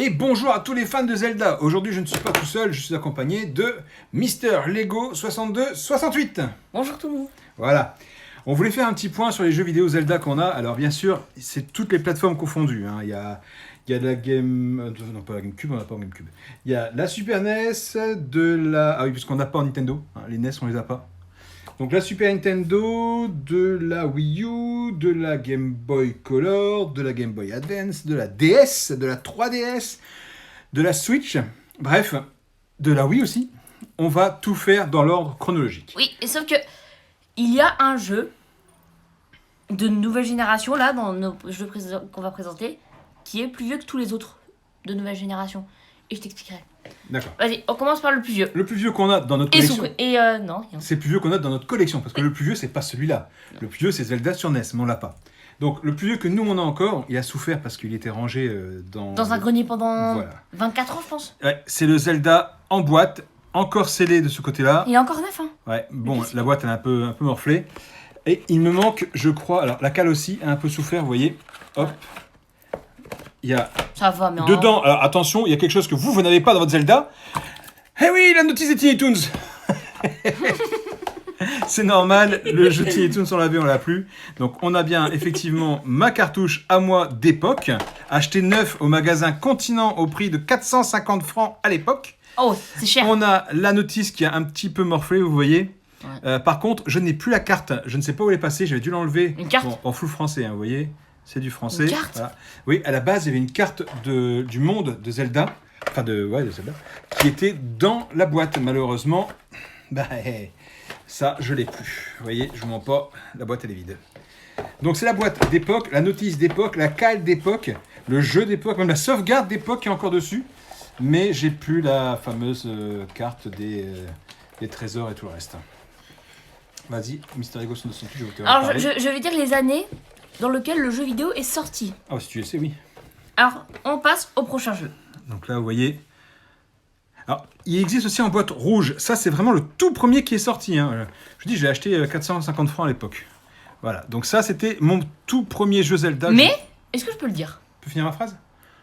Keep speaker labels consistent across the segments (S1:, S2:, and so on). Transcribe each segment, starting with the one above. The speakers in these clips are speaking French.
S1: Et bonjour à tous les fans de Zelda. Aujourd'hui, je ne suis pas tout seul, je suis accompagné de Mister Lego 6268.
S2: Bonjour tout le monde.
S1: Voilà. On voulait faire un petit point sur les jeux vidéo Zelda qu'on a. Alors bien sûr, c'est toutes les plateformes confondues. Hein. Il y a de la Game... Non, pas la GameCube, on n'a pas en GameCube. Il y a la Super NES, de la... Ah oui, puisqu'on n'a pas en Nintendo. Hein. Les NES, on les a pas. Donc la Super Nintendo, de la Wii U, de la Game Boy Color, de la Game Boy Advance, de la DS, de la 3DS, de la Switch, bref, de la Wii aussi. On va tout faire dans l'ordre chronologique.
S2: Oui, et sauf que il y a un jeu de nouvelle génération là dans nos jeux qu'on va présenter qui est plus vieux que tous les autres de nouvelle génération. Et je t'expliquerai.
S1: D'accord.
S2: Vas-y, on commence par le plus vieux.
S1: Le plus vieux qu'on a dans notre collection.
S2: Non.
S1: C'est le plus vieux qu'on a dans notre collection, parce que le plus vieux, c'est pas celui-là. Le plus vieux, c'est Zelda sur NES, mais on l'a pas. Donc, le plus vieux que nous, on a encore, il a souffert parce qu'il était rangé
S2: Dans un grenier pendant
S1: Voilà.
S2: 24 ans, je pense.
S1: Ouais, c'est le Zelda en boîte, encore scellé de ce côté-là.
S2: Il est encore neuf, hein.
S1: Ouais, bon, la boîte, elle est un peu morflée. Et il me manque, je crois, alors la cale aussi a un peu souffert, vous voyez. Hop. Il y a
S2: Ça va, mais
S1: dedans, alors attention, il y a quelque chose que vous n'avez pas dans votre Zelda. Eh oui, la notice des Tiny Toons. C'est normal, le jeu Tiny Toons, on l'avait, on l'a plus. Donc on a bien effectivement ma cartouche à moi d'époque, achetée neuf au magasin Continent au prix de 450 francs à l'époque.
S2: Oh, c'est cher.
S1: On a la notice qui a un petit peu morflé, vous voyez.
S2: Ouais.
S1: Par contre, je n'ai plus la carte, je ne sais pas où elle est passée, j'avais dû l'enlever.
S2: Une carte
S1: en flou français, hein, vous voyez. C'est du français.
S2: Une carte
S1: Voilà. Oui, à la base, il y avait une carte du monde de Zelda, enfin de Zelda, qui était dans la boîte. Malheureusement, ça, je l'ai plus. Vous voyez, je vous mens pas, la boîte, elle est vide. Donc c'est la boîte d'époque, la notice d'époque, la cale d'époque, le jeu d'époque, même la sauvegarde d'époque qui est encore dessus. Mais j'ai plus la fameuse carte des trésors et tout le reste. Vas-y, Mister Lego 168, je vais te
S2: Alors,
S1: parler.
S2: je vais dire les années dans lesquelles le jeu vidéo est sorti.
S1: Ah, si tu le sais, oui.
S2: Alors, on passe au prochain jeu.
S1: Donc là, vous voyez. Alors, il existe aussi en boîte rouge. Ça, c'est vraiment le tout premier qui est sorti. Hein. Je dis, j'ai acheté 450 francs à l'époque. Voilà. Donc ça, c'était mon tout premier jeu Zelda.
S2: Mais, est-ce que je peux le dire?
S1: Tu peux finir ma phrase?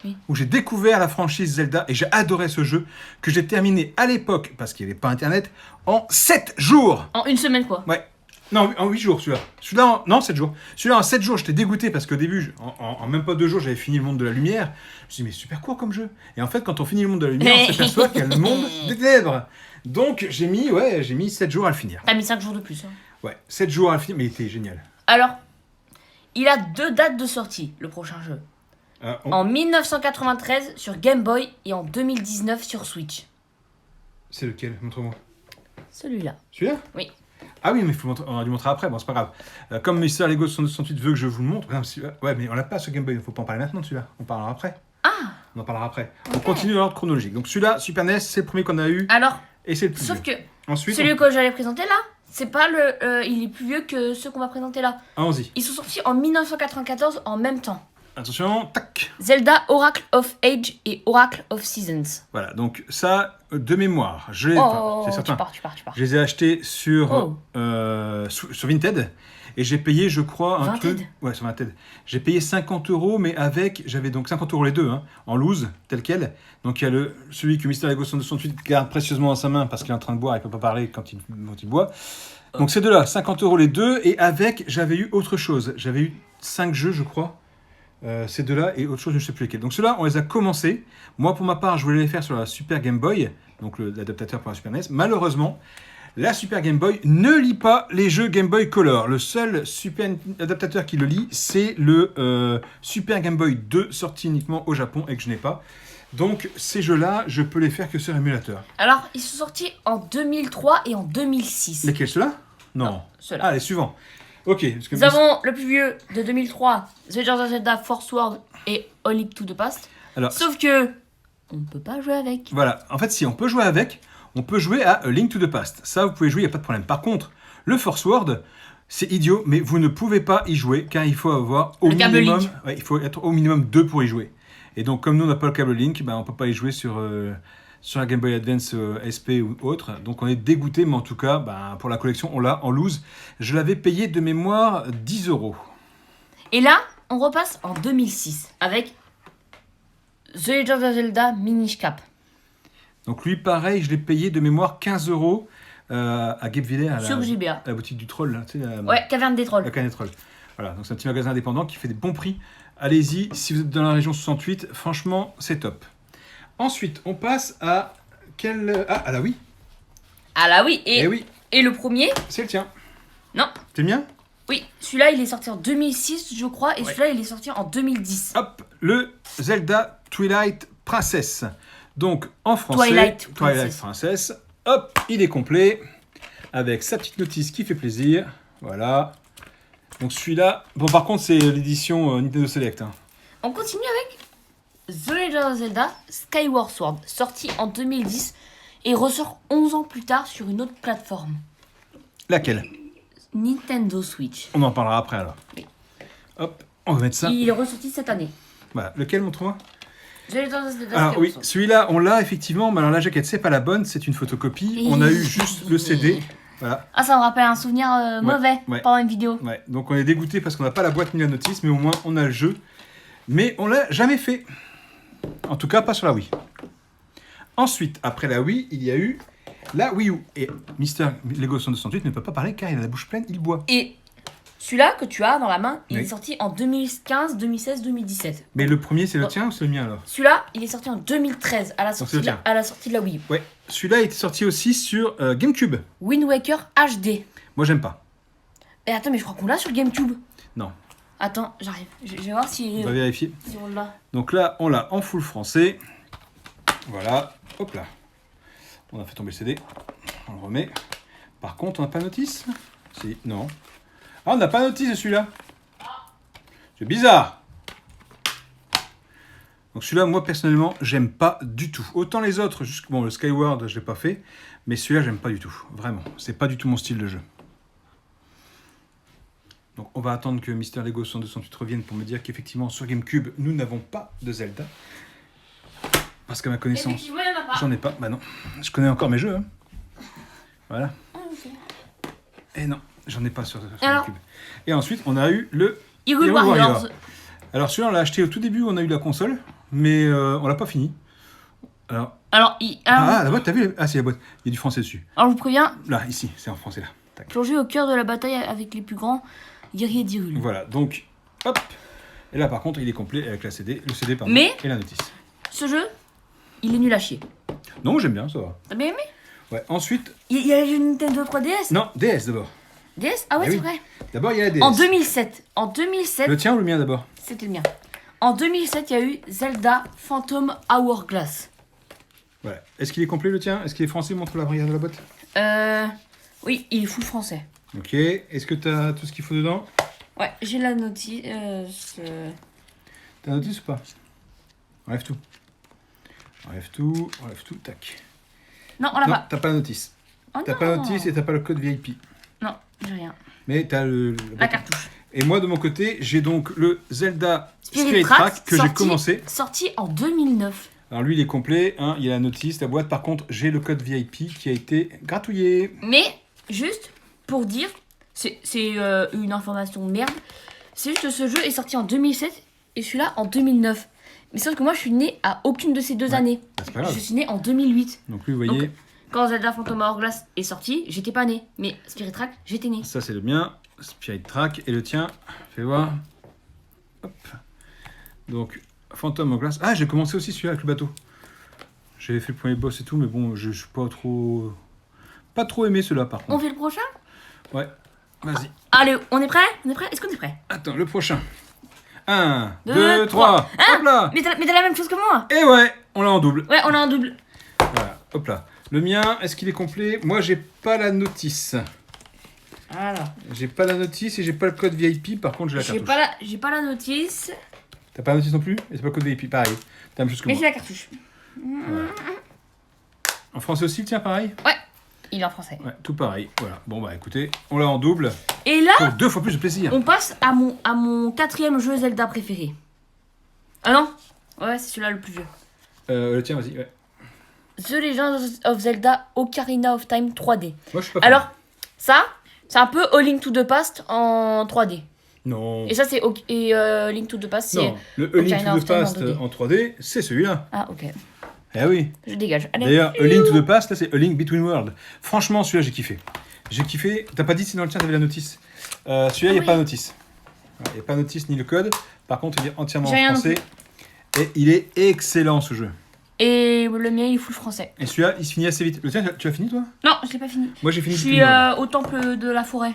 S2: Oui.
S1: Où j'ai découvert la franchise Zelda et j'ai adoré ce jeu que j'ai terminé à l'époque, parce qu'il n'y avait pas Internet, en 7 jours.
S2: En une semaine, quoi.
S1: Ouais. Non, en 8 jours, celui-là. Non, 7 jours. Celui-là, en 7 jours, j'étais dégoûté parce qu'au début, en même pas 2 jours, j'avais fini le monde de la lumière. Je me suis dit, mais super court comme jeu. Et en fait, quand on finit le monde de la lumière, on s'aperçoit qu'il y a le monde des ténèbres. Donc, j'ai mis 7 jours à le finir.
S2: T'as mis 5 jours de plus. Hein.
S1: Ouais, 7 jours à le finir, mais il était génial.
S2: Alors, il a 2 dates de sortie, le prochain jeu. En 1993 sur Game Boy et en 2019 sur Switch.
S1: C'est lequel? Montre-moi.
S2: Celui-là.
S1: Celui-là?
S2: Oui.
S1: Ah oui, mais on a dû montrer après, bon, c'est pas grave. Comme Mister Lego 68 veut que je vous le montre, ouais, mais on l'a pas ce Game Boy, il faut pas en parler maintenant de celui-là, on parlera après.
S2: Ah.
S1: On en parlera après. On continue dans l'ordre chronologique. Donc celui-là, Super NES, c'est le premier qu'on a eu.
S2: Alors,
S1: Et c'est le plus
S2: sauf
S1: vieux.
S2: que
S1: Ensuite,
S2: celui que j'allais présenter là, c'est pas il est plus vieux que ceux qu'on va présenter là.
S1: allons-y.
S2: Ils sont sortis en 1994 en même temps.
S1: Attention, tac.
S2: Zelda Oracle of Age et Oracle of Seasons.
S1: Voilà, donc ça, de mémoire, c'est certain.
S2: Tu pars.
S1: Je les ai achetés sur Vinted et j'ai payé, je crois, un
S2: Vinted.
S1: truc. Ouais, sur Vinted. J'ai payé 50 € mais j'avais donc 50 € les deux, hein, en loose, tel quel. Donc il y a celui que Mister Lego 168 garde précieusement dans sa main parce qu'il est en train de boire, il peut pas parler quand il boit. Donc ces deux-là, 50 € les deux, et avec, j'avais eu autre chose. J'avais eu 5 jeux, je crois. Ces deux-là et autre chose, je ne sais plus lesquels. Donc ceux-là, on les a commencés. Moi, pour ma part, je voulais les faire sur la Super Game Boy, donc l'adaptateur pour la Super NES. Malheureusement, la Super Game Boy ne lit pas les jeux Game Boy Color. Le seul adaptateur qui le lit, c'est le Super Game Boy 2, sorti uniquement au Japon et que je n'ai pas. Donc ces jeux-là, je peux les faire que sur émulateur.
S2: Alors, ils sont sortis en 2003 et en 2006.
S1: Lesquels, ceux-là? Non.
S2: Ceux-là.
S1: Ah, les suivants. Ok. Parce que
S2: Nous avons le plus vieux de 2003, The Legend of Zelda Force World et A Link to the Past.
S1: Alors,
S2: sauf que on ne peut pas jouer avec.
S1: Voilà, en fait, si on peut jouer avec, on peut jouer à A Link to the Past. Ça, vous pouvez jouer, il n'y a pas de problème. Par contre, le Force World, c'est idiot, mais vous ne pouvez pas y jouer car il faut avoir au minimum, il faut être au minimum 2 pour y jouer. Et donc, comme nous, on n'a pas le câble Link, on ne peut pas y jouer sur la Game Boy Advance SP ou autre. Donc, on est dégoûté, mais en tout cas, pour la collection, on l'a en loose. Je l'avais payé de mémoire 10 €.
S2: Et là, on repasse en 2006 avec The Legend of Zelda Minish Cap.
S1: Donc lui, pareil, je l'ai payé de mémoire 15 € à Guebwiller, à
S2: Sur GBA.
S1: la boutique du troll. Là, tu sais,
S2: Ouais, Caverne des Trolls.
S1: la canne des trolls. Voilà, donc c'est un petit magasin indépendant qui fait des bons prix. Allez-y, si vous êtes dans la région 68, franchement, c'est top. Ensuite, on passe à quel... Ah, à la Wii.
S2: Ah là oui,
S1: Eh oui,
S2: et le premier,
S1: c'est le tien.
S2: non,
S1: C'est le mien?
S2: oui, celui-là il est sorti en 2006 je crois, et
S1: Ouais.
S2: celui-là il est sorti en 2010.
S1: Hop, le Zelda Twilight Princess. Donc, en français,
S2: Twilight Princess.
S1: Princess. Hop, il est complet, avec sa petite notice qui fait plaisir. Voilà. Donc celui-là... Bon, par contre, c'est l'édition Nintendo Select. Hein.
S2: On continue avec The Legend of Zelda Skyward Sword, sorti en 2010 et ressort 11 ans plus tard sur une autre plateforme,
S1: Laquelle?
S2: Nintendo Switch.
S1: On en parlera après, alors.
S2: Oui.
S1: Hop, on va mettre ça.
S2: Il est ressorti cette année.
S1: Voilà. Lequel, montre-moi?
S2: The Legend of Zelda
S1: Alors
S2: Skyward
S1: oui,
S2: Sword.
S1: celui-là, on l'a effectivement, mais alors la jaquette, c'est pas la bonne, c'est une photocopie. On a eu juste le CD. Voilà.
S2: Ah, ça me rappelle un souvenir mauvais
S1: ouais.
S2: pendant une vidéo.
S1: Ouais, donc on est dégoûté parce qu'on n'a pas la boîte ni la notice, mais au moins on a le jeu. Mais on l'a jamais fait. En tout cas, pas sur la Wii. Ensuite, après la Wii, il y a eu la Wii U. Et Mister Lego 168 ne peut pas parler car il a la bouche pleine, il boit.
S2: Et celui-là que tu as dans la main, il
S1: Oui.
S2: est sorti en 2015, 2016, 2017.
S1: Mais le premier, c'est le tien ou c'est le mien alors?
S2: Celui-là, il est sorti en 2013 à la sortie,
S1: c'est le
S2: de la,
S1: tien.
S2: à la sortie de la Wii U.
S1: Ouais, celui-là était sorti aussi sur GameCube.
S2: Wind Waker HD.
S1: Moi, j'aime pas.
S2: Mais attends, mais je crois qu'on l'a sur GameCube.
S1: Non,
S2: Attends, j'arrive. Je vais voir si,
S1: on va vérifier.
S2: si on l'a.
S1: Donc là, on l'a en full français. Voilà, hop là. On a fait tomber le CD. On le remet. Par contre, on n'a pas notice? Si, non. Ah, on n'a pas notice de celui-là. C'est bizarre. Donc celui-là, moi personnellement, j'aime pas du tout. Autant les autres, bon, le Skyward, je l'ai pas fait, mais celui-là, j'aime pas du tout. Vraiment, c'est pas du tout mon style de jeu. Donc on va attendre que Mister Lego 168 revienne pour me dire qu'effectivement, sur GameCube, nous n'avons pas de Zelda. Parce qu'à ma connaissance,
S2: Effectivement, il n'y en a pas.
S1: j'en ai pas. Bah non, je connais encore mes jeux. Hein. Voilà.
S2: Ah, ok.
S1: Et non, j'en ai pas sur
S2: Alors
S1: GameCube. Et ensuite, on a eu le
S2: Hyrule
S1: Hyrule
S2: Warriors.
S1: Warriors. Alors celui-là, on l'a acheté au tout début où on a eu la console, mais on l'a pas fini. Alors,
S2: Alors,
S1: la boîte, t'as vu? Ah, c'est la boîte. Il y a du français dessus.
S2: alors, je vous préviens,
S1: Là, ici, c'est en français là. Tac.
S2: plongez au cœur de la bataille avec les plus grands guerriers d'Hyrule.
S1: Voilà, donc, hop. Et là, par contre, il est complet avec la CD, le CD, pardon,
S2: Mais-
S1: et la notice.
S2: Ce jeu, il est nul à chier.
S1: Non, j'aime bien, ça va.
S2: T'as bien aimé?
S1: Ouais, ensuite,
S2: Il y a le jeu Nintendo 3DS.
S1: non, DS d'abord.
S2: DS? Ah ouais,
S1: Eh
S2: c'est
S1: oui.
S2: vrai.
S1: D'abord, il y a la DS.
S2: En 2007. En 2007,
S1: Le tien ou le mien d'abord?
S2: c'était le mien. En 2007, il y a eu Zelda Phantom Hourglass.
S1: Voilà. Est-ce qu'il est complet le tien? Est-ce qu'il est français? Montre la regarde de la boîte.
S2: Oui, il est full français.
S1: Ok. Est-ce que t'as tout ce qu'il faut dedans?
S2: Ouais, j'ai la notice.
S1: T'as la notice ou pas? Enlève tout. Enlève tout, tac.
S2: Non, on l'a
S1: Non,
S2: pas.
S1: t'as pas la notice.
S2: Oh
S1: T'as
S2: non.
S1: pas la notice et t'as pas le code VIP.
S2: Non, j'ai rien.
S1: Mais t'as
S2: La cartouche.
S1: Et moi, de mon côté, j'ai donc le Zelda
S2: Spirit
S1: Spirit
S2: Tracks,
S1: Track que j'ai
S2: sorti-
S1: commencé.
S2: Sorti en 2009.
S1: Alors lui, il est complet, hein, il y a la notice, la boîte. Par contre, j'ai le code VIP qui a été gratouillé.
S2: Mais, juste pour dire, c'est une information de merde. C'est juste que ce jeu est sorti en 2007 et celui-là en 2009. Mais sauf que moi, je suis né à aucune de ces deux
S1: Ouais.
S2: années.
S1: Bah, c'est pas grave.
S2: Je suis né en 2008.
S1: Donc lui, vous voyez,
S2: Quand Zelda Phantom Hourglass est sorti, j'étais pas né. Mais Spirit Track, j'étais né.
S1: ça c'est le mien, Spirit Track. Et le tien, fais voir. Hop. Donc, Phantom Hourglass. Ah, j'ai commencé aussi celui-là avec le bateau. J'avais fait le premier boss et tout, mais bon, je suis pas trop... Pas trop aimé celui-là, par
S2: On
S1: contre.
S2: fait le prochain?
S1: Ouais, vas-y.
S2: Allez, on est prêt? On est prêt? Est-ce qu'on est prêt?
S1: Attends, le prochain. 1,
S2: Deux,
S1: 2, 3. Hop là.
S2: Mais t'as la même chose que moi?
S1: Et ouais, on l'a en double.
S2: Ouais, on a un double.
S1: Voilà, hop là. Le mien, est-ce qu'il est complet? Moi, j'ai pas la notice.
S2: Alors,
S1: J'ai pas la notice et j'ai pas le code VIP. Par contre, j'ai la cartouche.
S2: j'ai pas la notice,
S1: T'as pas la notice non plus? Et c'est pas le code VIP, pareil. T'as la même chose que
S2: mais
S1: moi.
S2: j'ai la cartouche.
S1: En français aussi, tiens, pareil?
S2: Ouais, il est en français.
S1: Ouais, tout pareil. Voilà. Bon, bah écoutez, on l'a en double.
S2: Et là,
S1: Pour 2 fois plus de plaisir.
S2: on passe à mon quatrième jeu Zelda préféré. Ah non? Ouais, c'est celui-là le plus vieux.
S1: Le tien, vas-y. Ouais.
S2: The Legend of Zelda Ocarina of Time 3D.
S1: Moi, je suis pas fan.
S2: Alors, ça, c'est un peu A Link to the Past en 3D.
S1: Non.
S2: Et ça, c'est Link to the Past, c'est...
S1: Non, le A Link
S2: Ocarina
S1: to
S2: of
S1: the
S2: Time en
S1: Past
S2: 2D.
S1: en 3D, c'est celui-là.
S2: Ah, ok.
S1: Eh oui.
S2: Je dégage. Allez.
S1: D'ailleurs, A Link to the Past, là, c'est A Link Between Worlds. Franchement, celui-là, j'ai kiffé. J'ai kiffé. T'as pas dit si dans le tien, t'avais la notice. Celui-là, il n'y a
S2: oui.
S1: pas de notice. Il n'y a pas de notice ni le code. Par contre, il est entièrement
S2: J'ai
S1: en
S2: rien non
S1: français. Et il est excellent, ce jeu.
S2: Et le mien, il est full français.
S1: Et celui-là, il se finit assez vite. Le tien, tu as fini, toi?
S2: Non, je l'ai pas fini.
S1: Moi, j'ai fini
S2: Je
S1: Between
S2: suis
S1: Worlds.
S2: au temple de la forêt.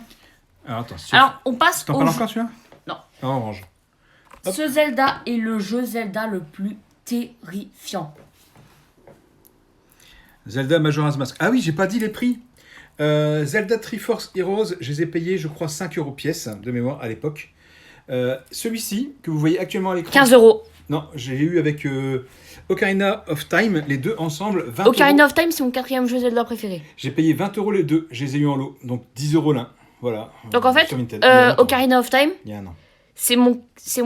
S1: Alors, attends.
S2: Alors, on passe
S1: T'en
S2: au
S1: parles
S2: jeu.
S1: encore, celui-là?
S2: Non.
S1: Ah, orange. Hop.
S2: Ce Zelda est le jeu Zelda le plus terrifiant.
S1: Zelda Majora's Mask. Ah oui, j'ai pas dit les prix. Zelda Triforce Heroes, je les ai payés, je crois, 5 € pièce de mémoire à l'époque. Celui-ci, que vous voyez actuellement à l'écran.
S2: 15 €.
S1: Non, j'ai eu avec Ocarina of Time, les deux ensemble, 20
S2: Ocarina
S1: €.
S2: of Time, c'est mon 4e jeu Zelda préféré.
S1: J'ai payé 20 € les deux, je les ai eu en lot, donc 10 € l'un. Voilà.
S2: Donc en fait,
S1: Sur Vinted. Il y a un an.
S2: Ocarina of Time,
S1: Il y a un an.
S2: c'est mon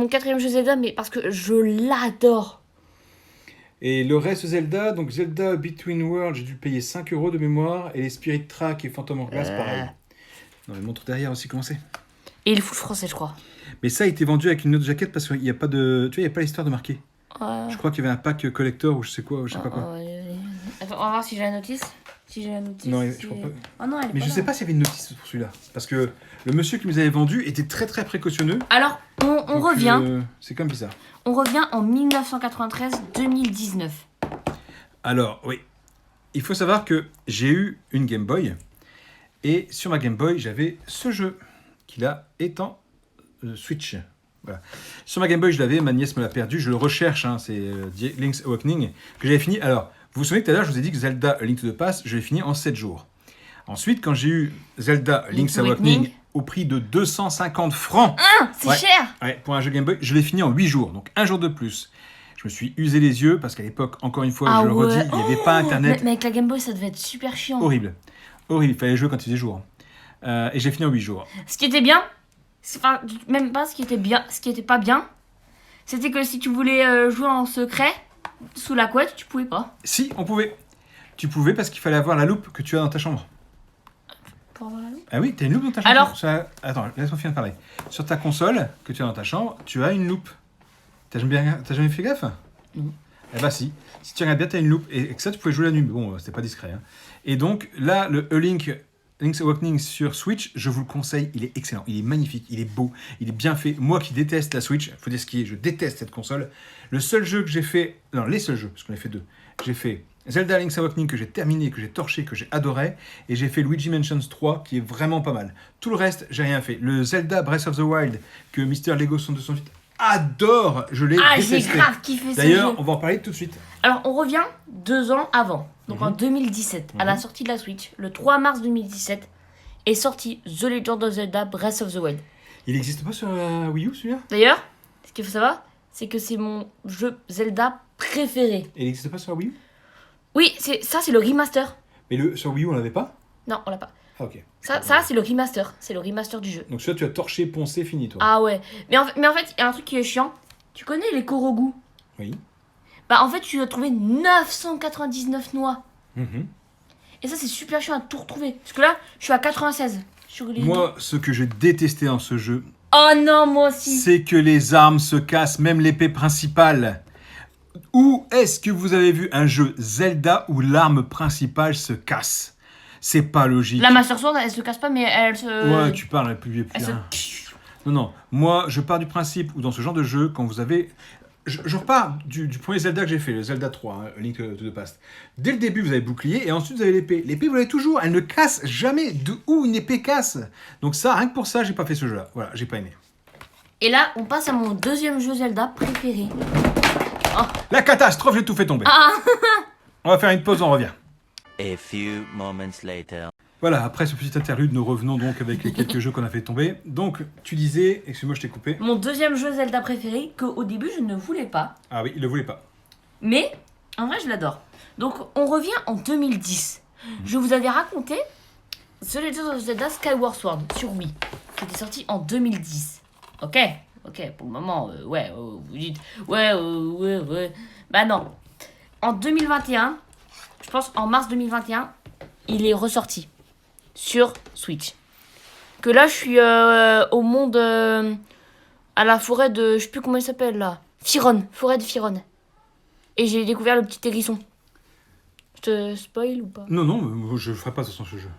S2: 4e jeu Zelda, mais parce que je l'adore.
S1: Et le reste Zelda, donc Zelda Between Worlds, j'ai dû payer 5 € de mémoire, et les Spirit Track et Phantom Hourglass, pareil. Non, mais montre derrière aussi comment c'est.
S2: Et il est full français, je crois.
S1: Mais ça a été vendu avec une autre jaquette parce qu'il n'y a pas de. Tu vois, il n'y a pas l'histoire de marqué.
S2: Ouais.
S1: Je crois qu'il y avait un pack collector ou je sais quoi, ou je sais pas quoi.
S2: Attends, on va voir si j'ai la notice. Si j'ai la notice.
S1: Non, je
S2: si-
S1: crois pas.
S2: Oh non, elle est
S1: Mais
S2: pas
S1: je
S2: là.
S1: sais pas s'il y avait une notice pour celui-là. Parce que le monsieur qui nous avait vendu était très très précautionneux.
S2: Alors, on
S1: Donc,
S2: revient.
S1: C'est comme bizarre.
S2: On revient en 1993-2019.
S1: Alors, oui. Il faut savoir que j'ai eu une Game Boy. Et sur ma Game Boy, j'avais ce jeu qui là est en Switch. Voilà. Sur ma Game Boy, je l'avais, ma nièce me l'a perdu. Je le recherche, hein, c'est Link's Awakening, que j'avais fini. Alors, vous vous souvenez que tout à l'heure, je vous ai dit que Zelda A Link to the Past, je l'ai fini en 7 jours. Ensuite, quand j'ai eu Zelda Link's Awakening au prix de 250 francs,
S2: C'est
S1: Ouais.
S2: cher.
S1: pour un jeu Game Boy, je l'ai fini en 8 jours, donc un jour de plus. Je me suis usé les yeux parce qu'à l'époque, encore une fois,
S2: Ah
S1: je le redis,
S2: ouais.
S1: il n'y avait pas Internet.
S2: Mais avec la Game Boy, ça devait être super chiant.
S1: Horrible. Horrible, il fallait jouer quand il faisait jour. Et j'ai fini en 8 jours.
S2: Ce qui était bien, enfin, même pas ce qui était bien, ce qui était pas bien, c'était que si tu voulais jouer en secret, sous la couette, tu pouvais pas.
S1: Si, on pouvait. Tu pouvais parce qu'il fallait avoir la loupe que tu as dans ta chambre.
S2: Pour avoir la loupe.
S1: Ah oui, tu as une loupe dans ta chambre.
S2: Alors
S1: Attends, laisse-moi finir de parler. Sur ta console que tu as dans ta chambre, tu as une loupe. T'as jamais fait gaffe?
S2: Non.
S1: Eh bah si. Si tu regardes bien, tu as une loupe. Et que ça, tu pouvais jouer la nuit. Mais bon, c'était pas discret. Hein. Et donc, là, le Link's Awakening sur Switch, je vous le conseille. Il est excellent. Il est magnifique. Il est beau. Il est bien fait. Moi qui déteste la Switch, faut dire ce qui est, je déteste cette console. Le seul jeu que j'ai fait... Non, les seuls jeux, parce qu'on a fait deux. J'ai fait Zelda Link's Awakening que j'ai terminé, que j'ai torché, que j'ai adoré. Et j'ai fait Luigi Mansions 3 qui est vraiment pas mal. Tout le reste, j'ai rien fait. Le Zelda Breath of the Wild que Mister Lego 208 adore, je l'ai
S2: Ah, j'ai
S1: détesté.
S2: grave kiffé ce
S1: D'ailleurs,
S2: jeu.
S1: on va en parler tout de suite.
S2: Alors, on revient 2 ans avant, donc en 2017, à la sortie de la Switch, le 3 mars 2017, est sorti The Legend of Zelda Breath of the Wild.
S1: Il n'existe pas sur la Wii U celui-là?
S2: D'ailleurs, ce qu'il faut savoir, c'est que c'est mon jeu Zelda préféré.
S1: Et il n'existe pas sur la Wii U?
S2: Oui, c'est le remaster.
S1: Mais sur Wii U, on l'avait pas?
S2: Non, on l'a pas.
S1: Ah, ok.
S2: Ça c'est le remaster. C'est le remaster du jeu.
S1: Donc celui-là, tu as torché, poncé, fini, toi.
S2: Ah ouais. Mais en fait, il y a un truc qui est chiant. Tu connais les Korogu?
S1: Oui.
S2: Bah en fait, tu dois trouver 999 noix.
S1: Mhm.
S2: Et ça, c'est super chiant à tout retrouver. Parce que là, je suis à 96. Sur les...
S1: Moi, ce que j'ai détesté dans ce jeu,
S2: Oh non, moi aussi.
S1: c'est que les armes se cassent, même l'épée principale. Où est-ce que vous avez vu un jeu Zelda où l'arme principale se casse? C'est pas logique.
S2: La Master Sword, elle se casse pas, mais elle se...
S1: Ouais, tu parles, plus
S2: Elle se...
S1: rien. Non, non. Moi, je pars du principe où dans ce genre de jeu, quand vous avez... Je repars du premier Zelda que j'ai fait, le Zelda 3, hein, Link to the Past. Dès le début, vous avez le bouclier et ensuite vous avez l'épée. L'épée, vous l'avez toujours, elle ne casse jamais. De où une épée casse? Donc ça, rien que pour ça, j'ai pas fait ce jeu-là. Voilà, j'ai pas aimé.
S2: Et là, on passe à mon deuxième jeu Zelda préféré.
S1: La catastrophe, j'ai tout fait tomber.
S2: Ah.
S1: On va faire une pause, on revient.
S3: A few moments later.
S1: Voilà, après ce petit interlude, nous revenons donc avec les quelques jeux qu'on a fait tomber. Donc, tu disais, excuse-moi, je t'ai coupé.
S2: Mon deuxième jeu Zelda préféré, qu'au début, je ne voulais pas.
S1: Ah oui, il le voulait pas.
S2: Mais, en vrai, je l'adore. Donc, on revient en 2010. Je vous avais raconté The Legend of Zelda Skyward Sword sur Wii, qui était sorti en 2010. Ok, pour le moment, vous dites, ouais. Bah non. En 2021, je pense en mars 2021, il est ressorti sur Switch. que là, je suis au monde... à la forêt de... Je sais plus comment il s'appelle, là. Firon. Forêt de Firon. Et j'ai découvert le petit hérisson. Je te spoil ou pas?
S1: Non, non, je ferai pas de toute façon ce jeu.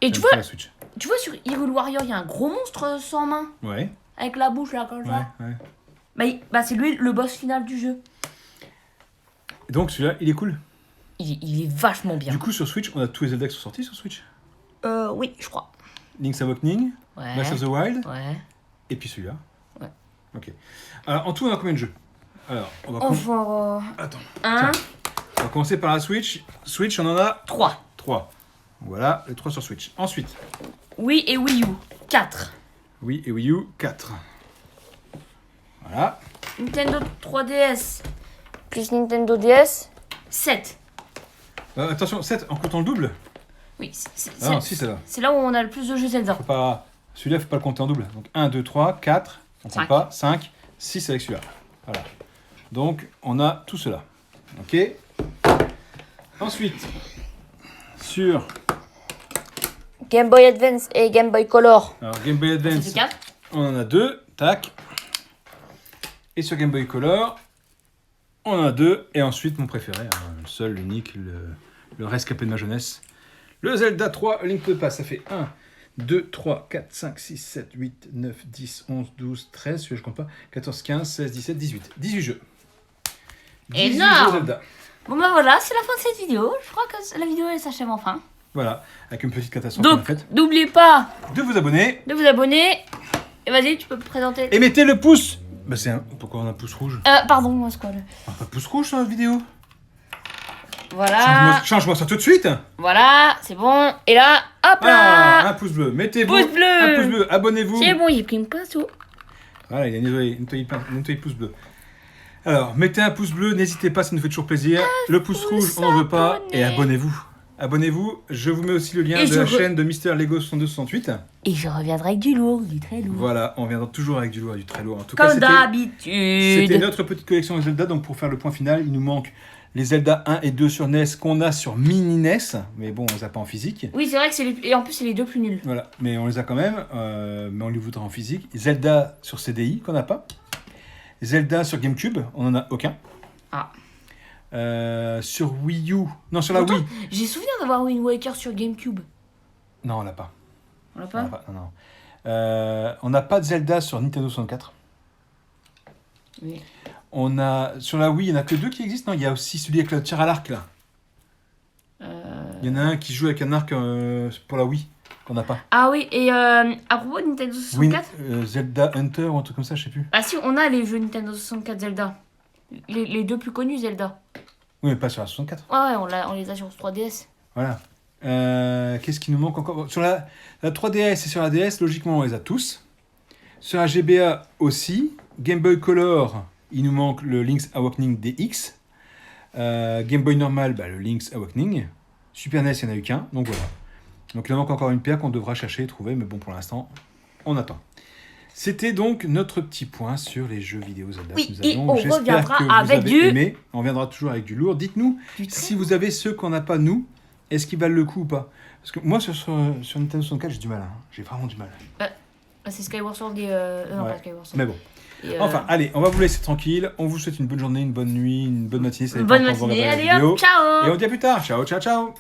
S2: Et
S1: J'aime
S2: tu
S1: pas
S2: vois,
S1: la Switch.
S2: sur Hyrule Warrior, il y a un gros monstre sans main.
S1: Ouais,
S2: Avec la bouche, là, comme ça.
S1: ouais.
S2: Bah, c'est lui le boss final du jeu.
S1: Et donc celui-là, il est cool.
S2: Il est vachement bien.
S1: Du coup, sur Switch, on a tous les Zelda qui sont sortis sur Switch.
S2: Oui, je crois.
S1: Link's Awakening,
S2: Ouais.
S1: Breath of the Wild,
S2: Ouais.
S1: et puis celui-là.
S2: Ouais.
S1: Ok. Alors, en tout, on a combien de jeux? Alors, on va,
S2: Enfin...
S1: Attends.
S2: 1,
S1: On va commencer par la Switch. Switch, on en a
S2: 3.
S1: 3. Voilà, les 3 sur Switch. Ensuite,
S2: Wii et Wii U, 4.
S1: Wii et Wii U, 4. Voilà.
S2: Nintendo 3DS plus Nintendo DS, 7.
S1: Attention, 7 en comptant le double.
S2: Oui,
S1: Ah non, 6 c'est là.
S2: c'est là où on a le plus de jeux Zelda.
S1: Faut pas... Celui-là, faut pas le compter en double. Donc 1, 2, 3, 4. On compte
S2: 5.
S1: pas. 5, 6 avec celui-là. Voilà. Donc, on a tout cela. Ok. Ensuite, sur
S2: Game Boy Advance et Game Boy Color.
S1: alors, Game Boy
S2: Ça
S1: Advance,
S2: fait 4.
S1: on en a 2. Tac. Et sur Game Boy Color, on en a 2. Et ensuite, mon préféré, hein, le seul, l'unique, le rescapé de ma jeunesse. Le Zelda 3 Link to the Past. Ça fait 1, 2, 3, 4, 5, 6, 7, 8, 9, 10, 11, 12, 13. Celui-là, je compte pas. 14, 15, 16, 17, 18. 18 jeux. 18
S2: Énorme.
S1: jeux Zelda.
S2: Bon bah voilà, c'est la fin de cette vidéo. Je crois que la vidéo elle s'achève enfin.
S1: Voilà, avec une petite catastrophe qu'on a
S2: Donc,
S1: faite.
S2: n'oubliez pas
S1: De vous abonner.
S2: de vous abonner. Et vas-y, tu peux me présenter.
S1: Et mettez le pouce. Bah c'est un... Pourquoi on a un pouce rouge?
S2: Pardon, moi, Squall.
S1: On a pas de pouce rouge sur notre vidéo.
S2: Voilà.
S1: Change-moi ça tout de suite.
S2: Voilà, c'est bon. Et là, hop
S1: Voilà,
S2: là.
S1: un pouce bleu. Mettez-vous
S2: Pouce bleu.
S1: un pouce bleu. Abonnez-vous.
S2: C'est bon, j'ai pris une pinceau.
S1: Voilà, il a nettoyé pouce bleu. Alors, mettez un pouce bleu, n'hésitez pas, ça nous fait toujours plaisir. Le pouce rouge, on n'en veut pas. Et abonnez-vous. Abonnez-vous. Je vous mets aussi le lien
S2: Et
S1: de
S2: je
S1: la
S2: re-
S1: chaîne de Mister Lego 6268.
S2: Et je reviendrai avec du lourd, du très lourd.
S1: Voilà, on viendra toujours avec du lourd et du très lourd. En tout cas,
S2: Comme
S1: c'était
S2: d'habitude.
S1: notre petite collection de Zelda. Donc, pour faire le point final, il nous manque les Zelda 1 et 2 sur NES qu'on a sur mini NES. Mais bon, on les a pas en physique.
S2: Oui, c'est vrai que c'est les... Et en plus, c'est les deux plus nuls.
S1: Voilà, mais on les a quand même, mais on les voudra en physique. Zelda sur CDI, qu'on n'a pas. Zelda sur GameCube, on n'en a aucun.
S2: Ah.
S1: Sur Wii U, non, sur la
S2: Pourtant,
S1: Wii.
S2: J'ai souvenir d'avoir Wind Waker sur GameCube.
S1: Non, on l'a pas.
S2: On l'a
S1: On
S2: pas
S1: l'a pas, non, non. On n'a pas de Zelda sur Nintendo 64.
S2: Oui.
S1: On a, sur la Wii, il n'y en a que 2 qui existent. Non, il y a aussi celui avec le tir à l'arc, là. Il y en a un qui joue avec un arc pour la Wii, qu'on n'a pas.
S2: Ah oui, et à propos de Nintendo 64...
S1: Zelda Hunter ou un truc comme ça, je sais plus.
S2: Ah si, on a les jeux Nintendo 64 Zelda. Les deux plus connus Zelda.
S1: Oui, mais pas sur la 64.
S2: Ouais, on les a sur 3DS.
S1: Voilà. Qu'est-ce qui nous manque encore? Sur la 3DS et sur la DS, logiquement, on les a tous. Sur la GBA aussi. Game Boy Color, il nous manque le Link's Awakening DX. Game Boy normal, le Link's Awakening. Super NES, il n'y en a eu qu'un, donc voilà. Donc il en manque encore une paire qu'on devra chercher et trouver, mais bon, pour l'instant, on attend. C'était donc notre petit point sur les jeux vidéo Zelda.
S2: Oui,
S1: que nous
S2: et
S1: avions.
S2: on
S1: J'espère
S2: reviendra
S1: que vous
S2: avec
S1: avez
S2: du...
S1: aimé. On reviendra toujours avec du lourd. Dites-nous si vous avez ceux qu'on n'a pas, nous, est-ce qu'ils valent le coup ou pas? Parce que moi, sur Nintendo 64, j'ai du mal. Hein. J'ai vraiment du mal.
S2: Ah, c'est Skyward Sword et... Non,
S1: Ouais.
S2: pas Skyward Sword.
S1: Mais bon.
S2: Et,
S1: Enfin, allez, on va vous laisser tranquille. On vous souhaite une bonne journée, une bonne nuit, une bonne matinée. Ça dépend
S2: bonne
S1: quand vous
S2: matinée,
S1: regardez la
S2: allez
S1: vidéo.
S2: hop, ciao.
S1: Et on se dit à plus tard. Ciao, ciao, ciao.